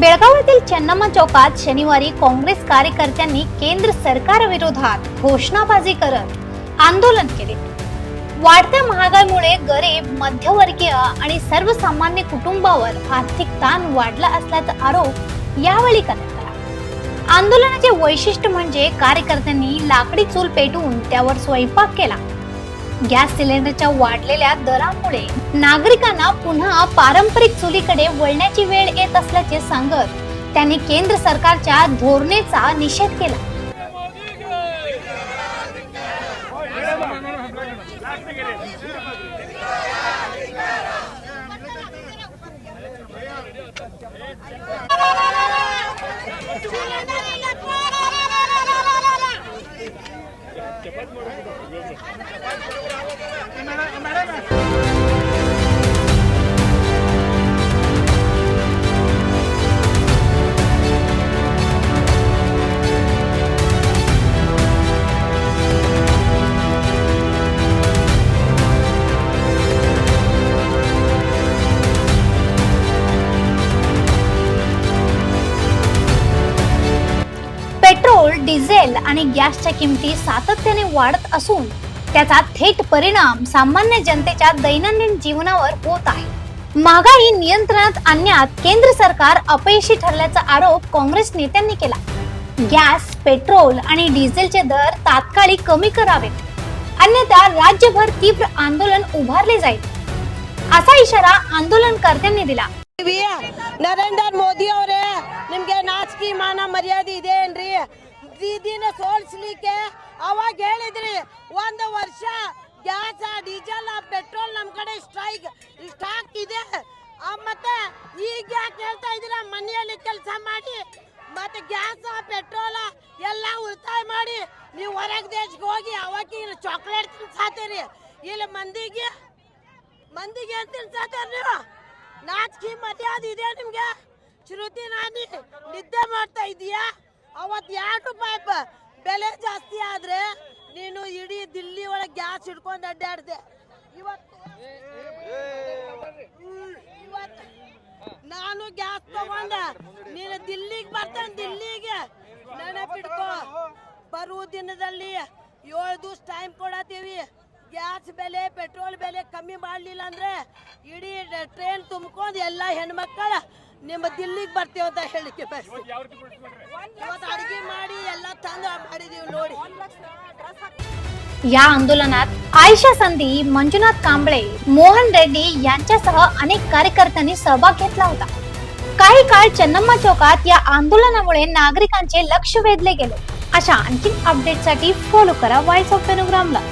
बेळगावातील चन्नम्मा चौकात शनिवारी काँग्रेस कार्यकर्त्यांनी केंद्र सरकारविरोधात घोषणाबाजी करत आंदोलन केले। वाढत्या महागाईमुळे गरीब, मध्यमवर्गीय आणि सर्वसामान्य कुटुंबावर आर्थिक ताण वाढला असल्याचा आरोप यावेळी करण्यात आला। आंदोलनाचे वैशिष्ट्य म्हणजे कार्यकर्त्यांनी लाकडी चूल पेटवून त्यावर स्वयंपाक केला। गॅस सिलेंडरच्या वाढलेल्या दरामुळे नागरिकांना पुन्हा पारंपरिक चुलीकडे वळण्याची वेळ येत असल्याचे सांगत त्यांनी केंद्र सरकारच्या धोरणेचा निषेध केला। पेट्रोल, डिझेल आणि गॅसच्या किमती सातत्याने वाढत असून त्याचा थेट परिणाम सामान्य जनतेच्या दैनंदिन जीवनावर होत आहे। महागाई नियंत्रणात आणण्यात केंद्र सरकार अपयशी ठरल्याचा आरोप काँग्रेस नेत्यांनी केला। गॅस, पेट्रोल आणि डिझेलचे दर तात्काळ कमी करावेत, अन्यथा राज्यभर तीव्र आंदोलन उभारले जाईल, असा इशारा आंदोलनकर्त्यांनी दिला। ನರೇಂದ್ರ ಮೋದಿ ಅವರೇ, ನಿಮ್ಗೆ ನಾಚಿಕೆ ಮಾನ ಮರ್ಯಾದೆ ಇದೆ ಏನ್ರಿ? ದೀದಿನ ಸೋಲಿಸಲಿಕ್ಕೆ ಅವಾಗ ಹೇಳಿದ್ರಿ ಒಂದು ವರ್ಷ ಗ್ಯಾಸ್, ಡೀಸೆಲ್, ಪೆಟ್ರೋಲ್ ನಮ್ ಕಡೆ ಸ್ಟಾಕ್ ಇದೆ, ಮತ್ತೆ ಈಗ ಯಾಕೆ ಹೇಳ್ತಾ ಇದೀರಾ? ಮನೆಯಲ್ಲಿ ಕೆಲಸ ಮಾಡಿ ಮತ್ತೆ ಗ್ಯಾಸ್, ಪೆಟ್ರೋಲ್ ಎಲ್ಲ ಉಳಿತಾಯ ಮಾಡಿ ನೀವು ಹೊರಗೆ ದೇಶಕ್ಕೆ ಹೋಗಿ ಅವಾಗ ಚಾಕ್ಲೇಟ್ ತಿನ್ಸಾತೀರಿ, ಇಲ್ಲಿ ಮಂದಿಗೆ ಏನ್ ತಿನ್ಸಾತೀರಿ ನೀವು? ನಾಚಿಕೆ ಮರ್ಯಾದೆ ಇದೆ ನಿಮ್ಗೆ? ಶ್ರುತಿ ನಾನಿ ನಿದ್ದೆ ಮಾಡ್ತಾ ಇದೀಯಾ? ಅವತ್ತು 2 ರೂಪಾಯಿ ಬೆಲೆ ಜಾಸ್ತಿ ಆದ್ರೆ ನೀನು ಇಡೀ ದಿಲ್ಲಿ ಒಳಗೆ ಗ್ಯಾಸ್ ಹಿಡ್ಕೊಂಡು ಅಡ್ಡಾಡ್ದೆ। ಇವತ್ತು ನಾನು ಗ್ಯಾಸ್ ತಗೊಂಡ ನೀನು ದಿಲ್ಲಿಗೆ ಬರ್ತೇನೆ, ದಿಲ್ಲಿಗೆ ನೆನಪಿಡ್ಕೋ, ಬರುವ ದಿನದಲ್ಲಿ 7 ದಿವಸ ಟೈಮ್ ಕೊಡತ್ತೀವಿ। ಗ್ಯಾಸ್ ಬೆಲೆ, ಪೆಟ್ರೋಲ್ ಬೆಲೆ ಕಮ್ಮಿ ಮಾಡಲಿಲ್ಲ ಅಂದ್ರೆ ಇಡೀ ಟ್ರೈನ್ ತುಂಬಿಕೊಂಡು ಎಲ್ಲ ಹೆಣ್ಮಕ್ಕಳ ನಿಮ್ಮ ದಿಲ್ಲಿಗೆ ಬರ್ತೀವಿ ಅಂತ ಹೇಳಿಕೆ ಇವತ್ತು ಅಡಿಗೆ ಮಾಡಿ ಎಲ್ಲ ತಂದು ಮಾಡಿದೀವಿ ನೋಡಿ। या आंदोलनात आयशा संधी, मंजुनाथ कांबळे, मोहन रेड्डी यांच्यासह अनेक कार्यकर्त्यांनी सहभाग घेतला होता। काही काळ चन्नम्मा चौकात या आंदोलनामुळे नागरिकांचे लक्ष वेधले गेले। अशा आणखी अपडेटसाठी फॉलो करा व्हॉइस ऑफ पेनोग्रामला।